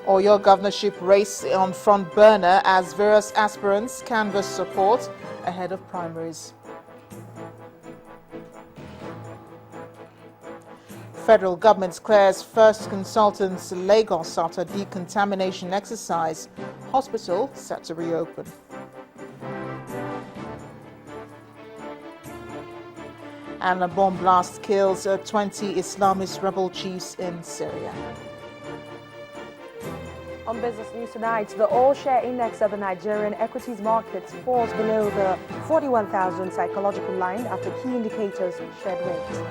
Oyo governorship race on front burner as various aspirants canvass support ahead of primaries. Federal government clears first consultants Lagos after decontamination exercise. Hospital set to reopen. And a bomb blast kills 20 Islamist rebel chiefs in Syria. On business news tonight, the all-share index of the Nigerian equities markets falls below the 41,000 psychological line after key indicators shed weight.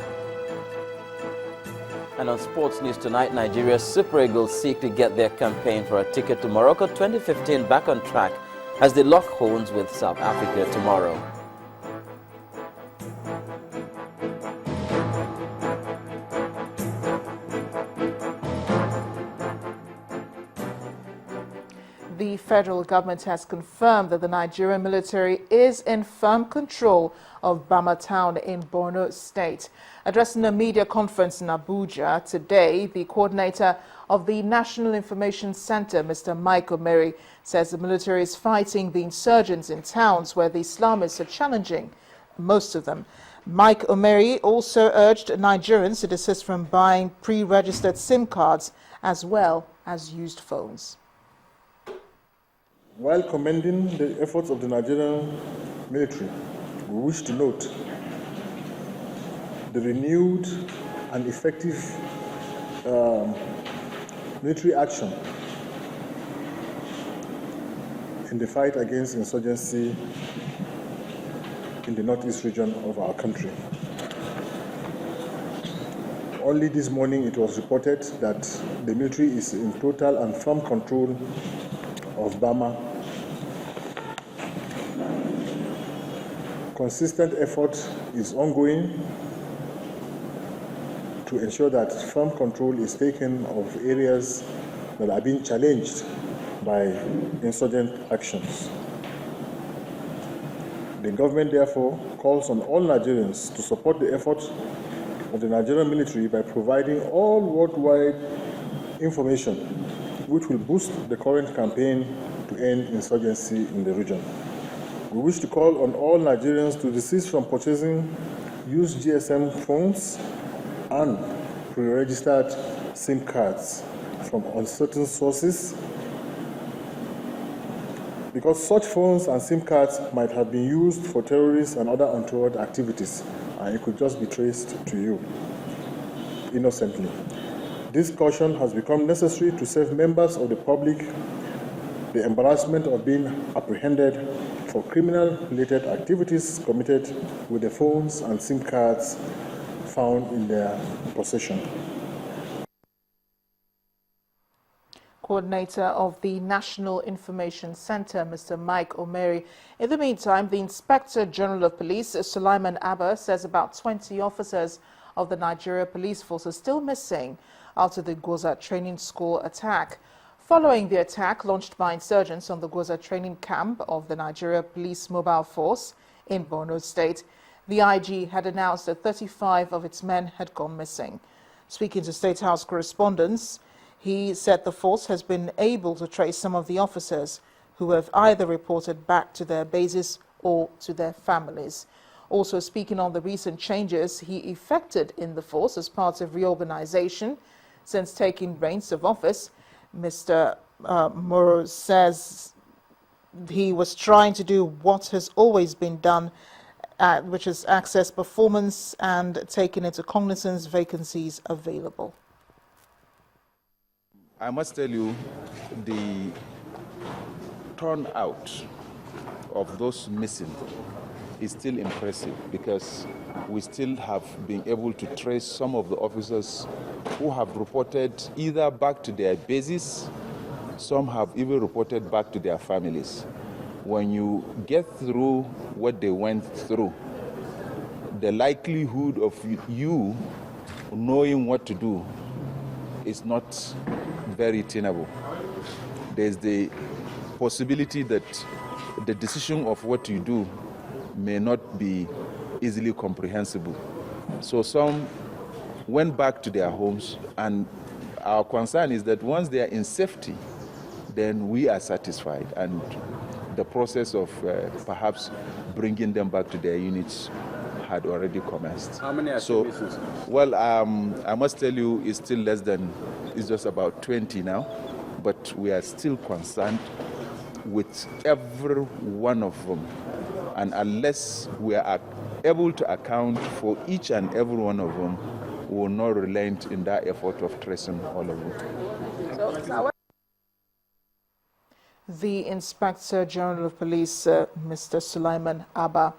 And on sports news tonight, Nigeria's Super Eagles seek to get their campaign for a ticket to Morocco 2015 back on track as they lock horns with South Africa tomorrow. The federal government has confirmed that the Nigerian military is in firm control of Bama town in Borno State. Addressing a media conference in Abuja today, the coordinator of the National Information Center, Mr. Mike Omeri, says the military is fighting the insurgents in towns where the Islamists are challenging most of them. Mike Omeri also urged Nigerians to desist from buying pre-registered SIM cards as well as used phones. While commending the efforts of the Nigerian military, we wish to note the renewed and effective military action in the fight against insurgency in the northeast region of our country. Only this morning it was reported that the military is in total and firm control of Bama. Consistent effort is ongoing to ensure that firm control is taken of areas that are being challenged by insurgent actions. The government therefore calls on all Nigerians to support the effort of the Nigerian military by providing all worldwide information which will boost the current campaign to end insurgency in the region. We wish to call on all Nigerians to desist from purchasing used GSM phones and pre-registered SIM cards from uncertain sources, because such phones and SIM cards might have been used for terrorist and other untoward activities, and it could just be traced to you innocently. This caution has become necessary to save members of the public the embarrassment of being apprehended for criminal-related activities committed with the phones and SIM cards found in their possession. Coordinator of the National Information Center, Mr. Mike Omeri. In the meantime, the Inspector General of Police, Sulaiman Abba, says about 20 officers of the Nigeria Police Force are still missing after the Gwoza Training School attack. Following the attack launched by insurgents on the Gwoza training camp of the Nigeria Police Mobile Force in Borno State, the IG had announced that 35 of its men had gone missing. Speaking to State House correspondents, he said the force has been able to trace some of the officers who have either reported back to their bases or to their families. Also speaking on the recent changes he effected in the force as part of reorganization since taking reins of office, Mr. Moro says he was trying to do what has always been done, which is access performance and taking into cognizance vacancies available. I must tell you, the turnout of those missing is still impressive, because we still have been able to trace some of the officers who have reported either back to their bases, some have even reported back to their families. When you get through what they went through, the likelihood of you knowing what to do is not very tenable. There's the possibility that the decision of what you do may not be easily comprehensible. So some went back to their homes, and our concern is that once they are in safety, then we are satisfied, and the process of perhaps bringing them back to their units had already commenced. How many are still missing? Well, I must tell you, it's still less than, it's just about 20 now, but we are still concerned with every one of them, and unless we are able to account for each and every one of them, we will not relent in that effort of tracing all of them. The Inspector General of Police, Mr. Sulaiman Abba.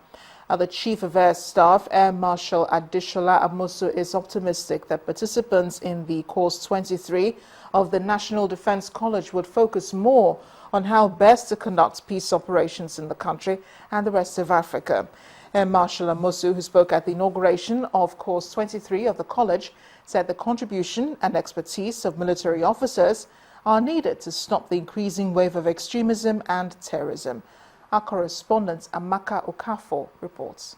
The Chief of Air Staff, Air Marshal Adeshola Amosu, is optimistic that participants in the course 23 of the National Defense College would focus more on how best to conduct peace operations in the country and the rest of Africa. Air Marshal Amosu, who spoke at the inauguration of course 23 of the college, said the contribution and expertise of military officers are needed to stop the increasing wave of extremism and terrorism. Our correspondent Amaka Okafor reports.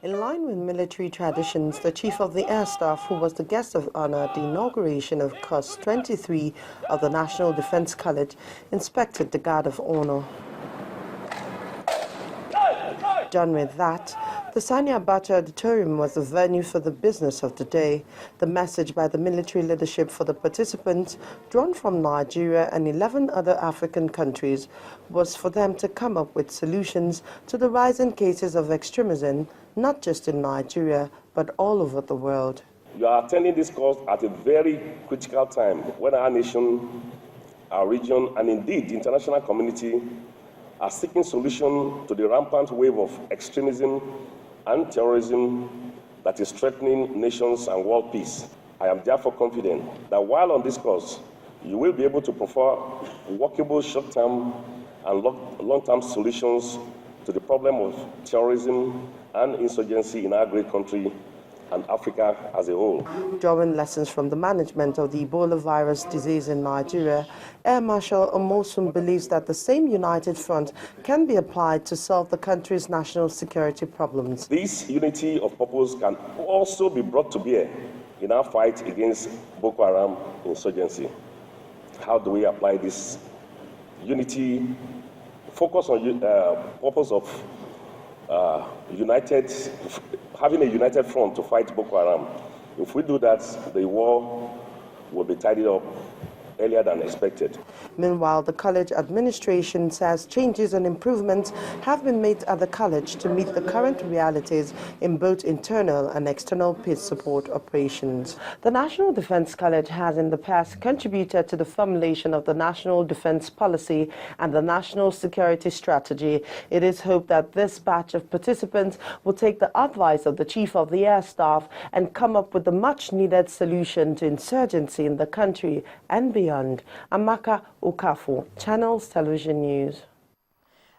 In line with military traditions, the Chief of the Air Staff, who was the guest of honor at the inauguration of Course 23 of the National Defense College, inspected the Guard of Honor. Done with that, the Sani Abacha Auditorium was the venue for the business of the day. The message by the military leadership for the participants, drawn from Nigeria and 11 other African countries, was for them to come up with solutions to the rising cases of extremism, not just in Nigeria, but all over the world. You are attending this course at a very critical time when our nation, our region, and indeed the international community are seeking solution to the rampant wave of extremism and terrorism that is threatening nations and world peace. I am therefore confident that while on this course, you will be able to prefer workable short-term and long-term solutions to the problem of terrorism and insurgency in our great country and Africa as a whole. Drawing lessons from the management of the Ebola virus disease in Nigeria, Air Marshal Omosun believes that the same united front can be applied to solve the country's national security problems. This unity of purpose can also be brought to bear in our fight against Boko Haram insurgency. How do we apply this unity? Focus on purpose of having a united front to fight Boko Haram. If we do that, the war will be tidied up earlier than expected. Meanwhile, the college administration says changes and improvements have been made at the college to meet the current realities in both internal and external peace support operations. The National Defense College has in the past contributed to the formulation of the National Defense Policy and the National Security Strategy. It is hoped that this batch of participants will take the advice of the Chief of the Air Staff and come up with the much-needed solution to insurgency in the country and beyond. Amaka Okafor, Channels Television News.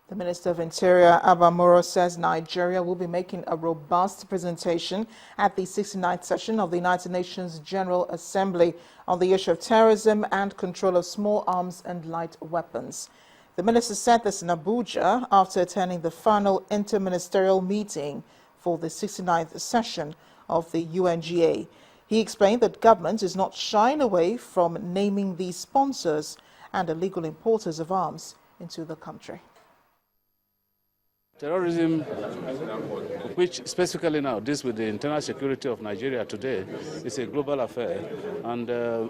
The Minister of Interior, Abba Moro, says Nigeria will be making a robust presentation at the 69th session of the United Nations General Assembly on the issue of terrorism and control of small arms and light weapons. The minister said this in Abuja after attending the final interministerial meeting for the 69th session of the UNGA. He explained that government is not shying away from naming the sponsors and illegal importers of arms into the country. Terrorism, which specifically now deals with the internal security of Nigeria today, is a global affair, and a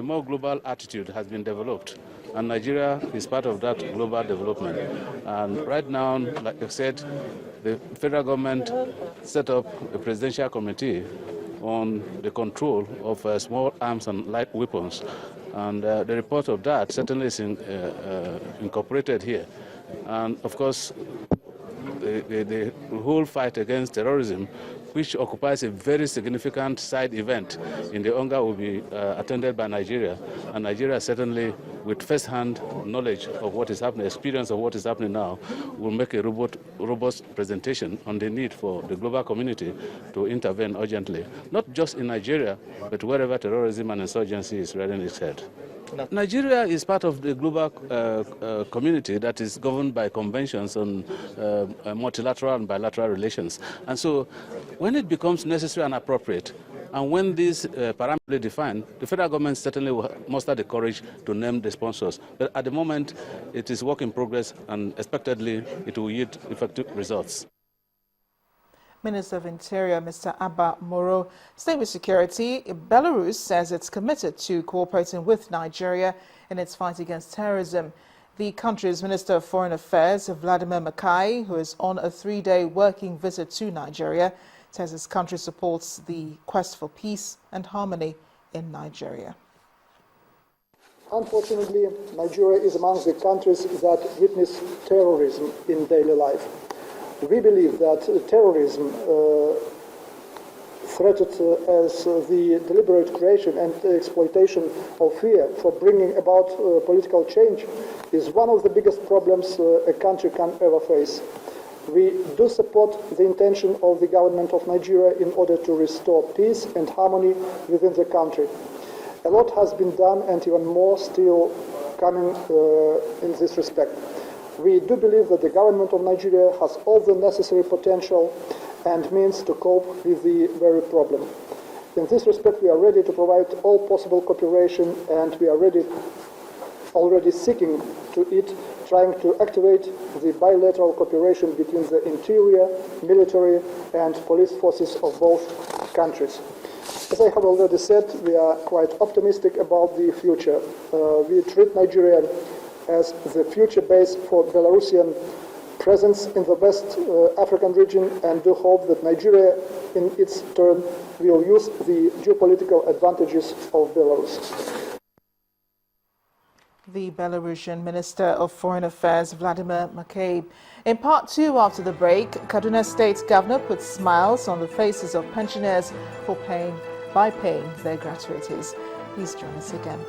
more global attitude has been developed. And Nigeria is part of that global development. And right now, like I said, the federal government set up a presidential committee on the control of small arms and light weapons. And the report of that certainly is incorporated here. And of course, the whole fight against terrorism, which occupies a very significant side event in the UNGA, will be attended by Nigeria. And Nigeria certainly, with first-hand knowledge of what is happening, experience of what is happening now, will make a robust presentation on the need for the global community to intervene urgently, not just in Nigeria, but wherever terrorism and insurgency is rearing its head. Nigeria is part of the global community that is governed by conventions on multilateral and bilateral relations. And so when it becomes necessary and appropriate, And when these parameters are defined, the federal government certainly will muster the courage to name the sponsors. But at the moment, it is work in progress, and expectedly, it will yield effective results. Minister of Interior, Mr. Abba Moro. Staying with security, Belarus says it's committed to cooperating with Nigeria in its fight against terrorism. The country's Minister of Foreign Affairs, Vladimir Makai, who is on a 3-day working visit to Nigeria, says his country supports the quest for peace and harmony in Nigeria. Unfortunately, Nigeria is among the countries that witness terrorism in daily life. We believe that terrorism, threatened as the deliberate creation and exploitation of fear for bringing about political change, is one of the biggest problems a country can ever face. We do support the intention of the government of Nigeria in order to restore peace and harmony within the country. A lot has been done, and even more still coming in this respect. We do believe that the government of Nigeria has all the necessary potential and means to cope with the very problem. In this respect, we are ready to provide all possible cooperation, and we are already seeking to it, trying to activate the bilateral cooperation between the interior, military, and police forces of both countries. As I have already said, we are quite optimistic about the future. We treat Nigeria as the future base for Belarusian presence in the West African region, and do hope that Nigeria, in its turn, will use the geopolitical advantages of Belarus. The Belarusian Minister of Foreign Affairs, Vladimir Makai. In part 2 after the break, Kaduna State Governor puts smiles on the faces of pensioners by paying their gratuities. Please join us again.